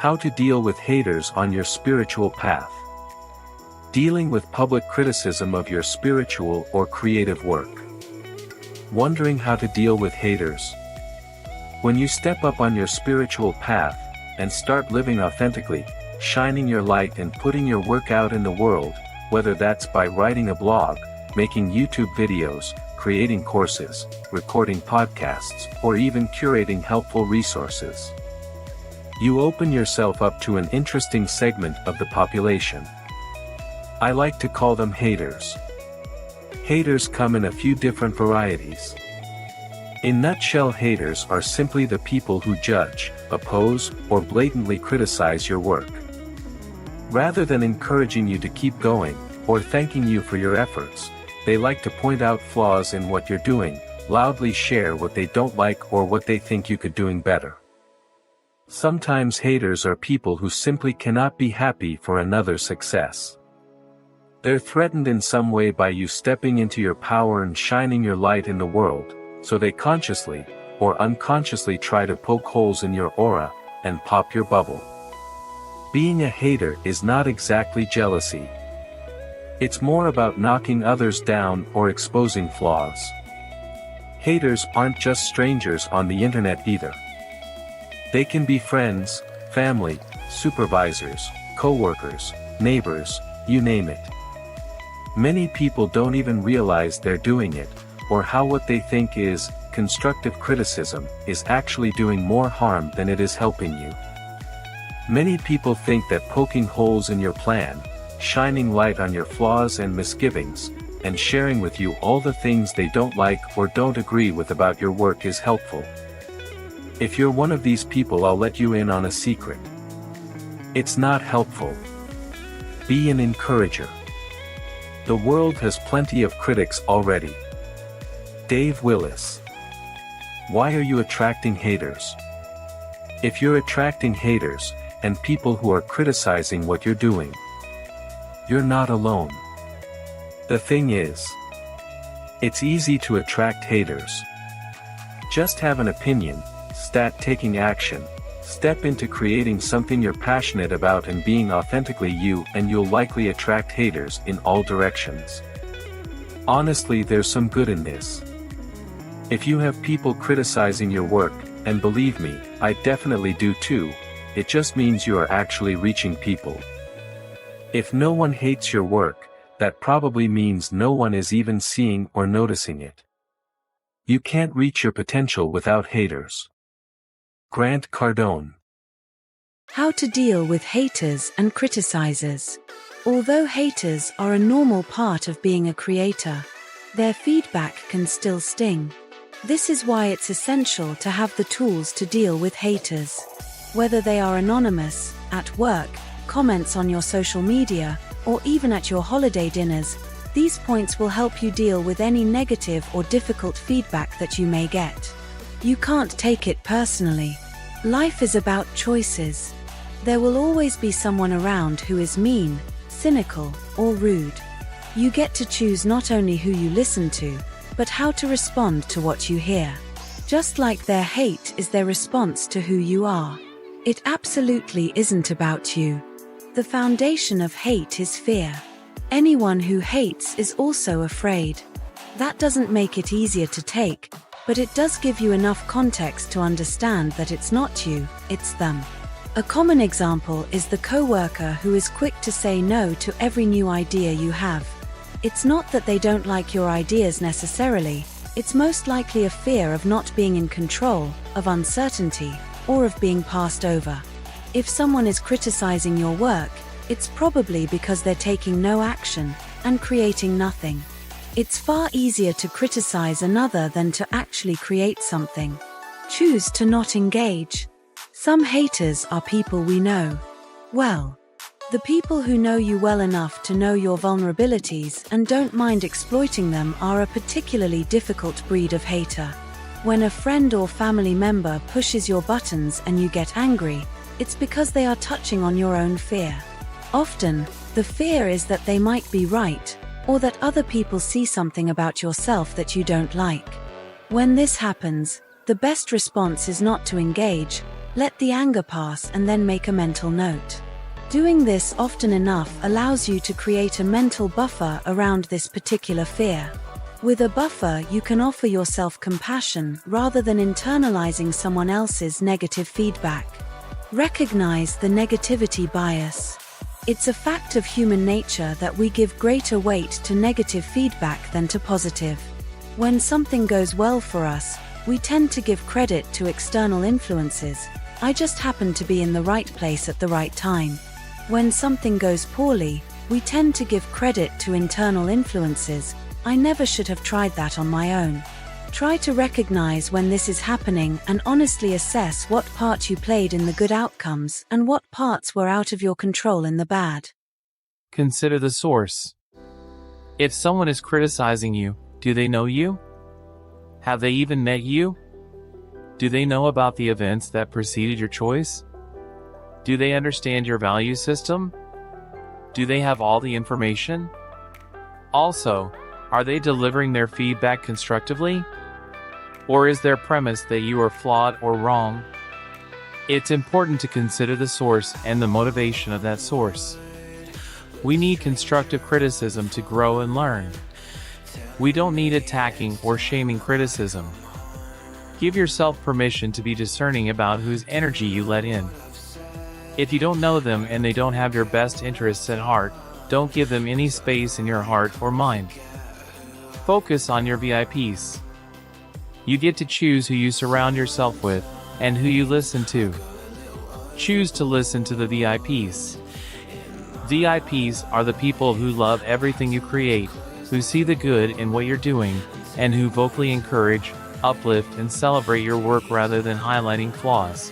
How to deal with haters on your spiritual path. Dealing with public criticism of your spiritual or creative work. Wondering how to deal with haters. When you step up on your spiritual path, and start living authentically, shining your light and putting your work out in the world, whether that's by writing a blog, making YouTube videos, creating courses, recording podcasts, or even curating helpful resources, you open yourself up to an interesting segment of the population. I like to call them haters. Haters come in a few different varieties. In nutshell, haters are simply the people who judge, oppose, or blatantly criticize your work. Rather than encouraging you to keep going, or thanking you for your efforts, they like to point out flaws in what you're doing, loudly share what they don't like or what they think you could doing better. Sometimes haters are people who simply cannot be happy for another's success. They're threatened in some way by you stepping into your power and shining your light in the world, so they consciously, or unconsciously try to poke holes in your aura, and pop your bubble. Being a hater is not exactly jealousy. It's more about knocking others down or exposing flaws. Haters aren't just strangers on the internet either. They can be friends, family, supervisors, co-workers, neighbors, you name it. Many people don't even realize they're doing it, or how what they think is constructive criticism is actually doing more harm than it is helping you. Many people think that poking holes in your plan, shining light on your flaws and misgivings, and sharing with you all the things they don't like or don't agree with about your work is helpful. If you're one of these people, I'll let you in on a secret. It's not helpful. Be an encourager. The world has plenty of critics already. Dave Willis. Why are you attracting haters? If you're attracting haters, and people who are criticizing what you're doing, you're not alone. The thing is, it's easy to attract haters. Just have an opinion, start taking action, step into creating something you're passionate about and being authentically you, and you'll likely attract haters in all directions. Honestly, there's some good in this. If you have people criticizing your work, and believe me, I definitely do too, it just means you are actually reaching people. If no one hates your work, that probably means no one is even seeing or noticing it. You can't reach your potential without haters. Grant Cardone. How to deal with haters and criticizers. Although haters are a normal part of being a creator, their feedback can still sting. This is why it's essential to have the tools to deal with haters. Whether they are anonymous, at work, comments on your social media, or even at your holiday dinners, these points will help you deal with any negative or difficult feedback that you may get. You can't take it personally. Life is about choices. There will always be someone around who is mean, cynical, or rude. You get to choose not only who you listen to, but how to respond to what you hear. Just like their hate is their response to who you are. It absolutely isn't about you. The foundation of hate is fear. Anyone who hates is also afraid. That doesn't make it easier to take, but it does give you enough context to understand that it's not you, it's them. A common example is the coworker who is quick to say no to every new idea you have. It's not that they don't like your ideas necessarily, it's most likely a fear of not being in control, of uncertainty, or of being passed over. If someone is criticizing your work, it's probably because they're taking no action, and creating nothing. It's far easier to criticize another than to actually create something. Choose to not engage. Some haters are people we know well. The people who know you well enough to know your vulnerabilities and don't mind exploiting them are a particularly difficult breed of hater. When a friend or family member pushes your buttons and you get angry, it's because they are touching on your own fear. Often, the fear is that they might be right, or that other people see something about yourself that you don't like. When this happens, the best response is not to engage, Let the anger pass and then make a mental note. Doing this often enough allows you to create a mental buffer around this particular fear. With a buffer, you can offer yourself compassion rather than internalizing someone else's negative feedback. Recognize the negativity bias. It's a fact of human nature that we give greater weight to negative feedback than to positive. When something goes well for us, we tend to give credit to external influences. I just happened to be in the right place at the right time. When something goes poorly, we tend to give credit to internal influences. I never should have tried that on my own. Try to recognize when this is happening and honestly assess what part you played in the good outcomes and what parts were out of your control in the bad. Consider the source. If someone is criticizing you, do they know you? Have they even met you? Do they know about the events that preceded your choice? Do they understand your value system? Do they have all the information? Also, are they delivering their feedback constructively? Or is their premise that you are flawed or wrong? It's important to consider the source and the motivation of that source. We need constructive criticism to grow and learn. We don't need attacking or shaming criticism. Give yourself permission to be discerning about whose energy you let in. If you don't know them and they don't have your best interests at heart, don't give them any space in your heart or mind. Focus on your VIPs. You get to choose who you surround yourself with and who you listen to. Choose to listen to the VIPs. VIPs are the people who love everything you create, who see the good in what you're doing, and who vocally encourage, uplift, and celebrate your work rather than highlighting flaws.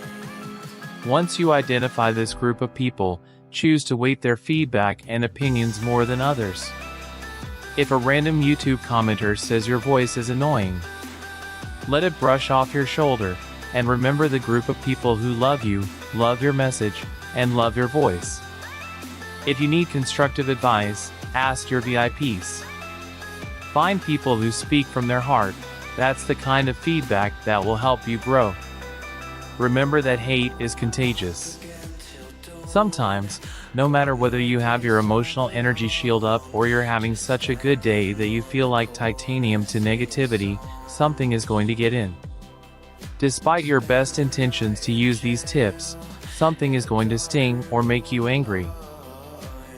Once you identify this group of people, choose to weight their feedback and opinions more than others. If a random YouTube commenter says your voice is annoying, let it brush off your shoulder, and remember the group of people who love you, love your message, and love your voice. If you need constructive advice, ask your VIPs. Find people who speak from their heart. That's the kind of feedback that will help you grow. Remember that hate is contagious. Sometimes, no matter whether you have your emotional energy shield up or you're having such a good day that you feel like titanium to negativity, something is going to get in. Despite your best intentions to use these tips, something is going to sting or make you angry.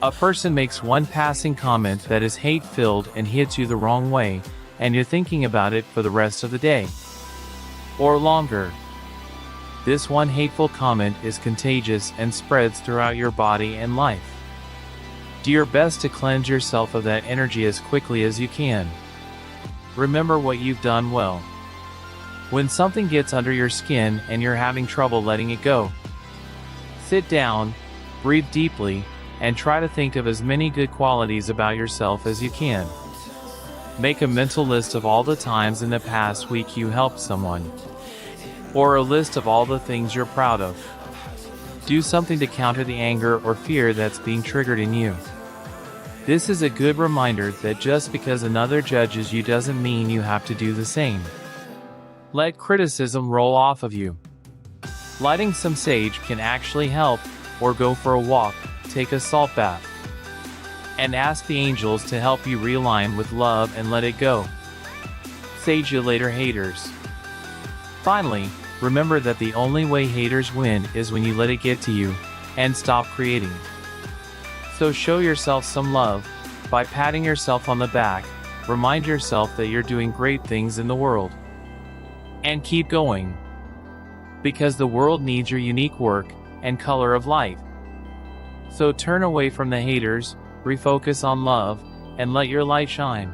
A person makes one passing comment that is hate-filled and hits you the wrong way, and you're thinking about it for the rest of the day. Or longer. This one hateful comment is contagious and spreads throughout your body and life. Do your best to cleanse yourself of that energy as quickly as you can. Remember what you've done well. When something gets under your skin and you're having trouble letting it go, sit down, breathe deeply, and try to think of as many good qualities about yourself as you can. Make a mental list of all the times in the past week you helped someone. Or a list of all the things you're proud of. Do something to counter the anger or fear that's being triggered in you. This is a good reminder that just because another judges you doesn't mean you have to do the same. Let criticism roll off of you. Lighting some sage can actually help, or go for a walk, take a salt bath. And ask the angels to help you realign with love and let it go. Sage you later, haters. Finally, remember that the only way haters win is when you let it get to you, and stop creating. So show yourself some love, by patting yourself on the back, remind yourself that you're doing great things in the world. And keep going. Because the world needs your unique work, and color of light. So turn away from the haters, refocus on love, and let your light shine.